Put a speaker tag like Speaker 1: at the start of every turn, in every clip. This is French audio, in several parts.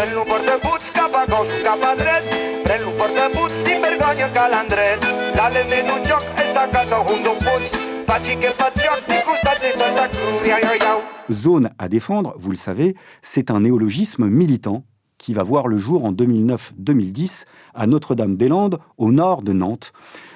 Speaker 1: Pren-lo portabuts cap a gos, cap a dret. Pren-lo portabuts sin vergonya que l'Andret. Dale-ne un joc, esta casa un dos puts. Faci que fa joc, di costat de Santa Cruz, iau, iau, iau.
Speaker 2: Zone à défendre, vous le savez, c'est un néologisme militant qui va voir le jour en 2009-2010 à Notre-Dame-des-Landes, au nord de Nantes,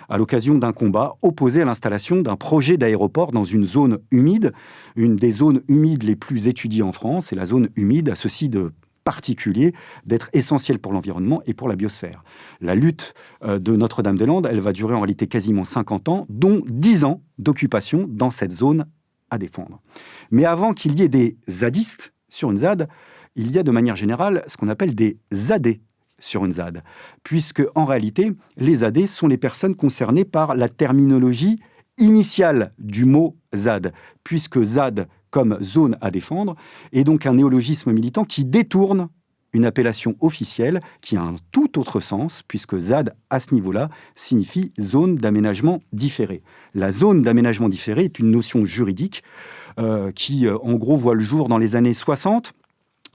Speaker 2: à l'occasion d'un combat opposé à l'installation d'un projet d'aéroport dans une zone humide, une des zones humides les plus étudiées en France. Et la zone humide a ceci de particulier d'être essentielle pour l'environnement et pour la biosphère. La lutte de Notre-Dame-des-Landes, elle va durer en réalité quasiment 50 ans, dont 10 ans d'occupation dans cette zone à défendre. Mais avant qu'il y ait des zadistes sur une ZAD, il y a de manière générale ce qu'on appelle des zadés sur une ZAD, puisque en réalité, les zadés sont les personnes concernées par la terminologie initiale du mot ZAD, puisque ZAD, comme zone à défendre, est donc un néologisme militant qui détourne une appellation officielle qui a un tout autre sens, puisque ZAD, à ce niveau-là, signifie zone d'aménagement différé. La zone d'aménagement différé est une notion juridique qui, en gros, voit le jour dans les années 60,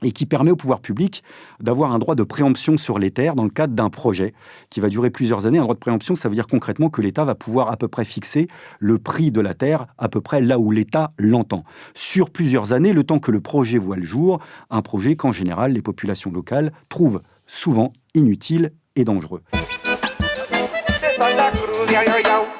Speaker 2: et qui permet au pouvoir public d'avoir un droit de préemption sur les terres dans le cadre d'un projet qui va durer plusieurs années. Un droit de préemption, ça veut dire concrètement que l'État va pouvoir à peu près fixer le prix de la terre à peu près là où l'État l'entend. Sur plusieurs années, le temps que le projet voit le jour, un projet qu'en général, les populations locales trouvent souvent inutile et dangereux.
Speaker 1: De Santa Cruz, iau, iau, iau.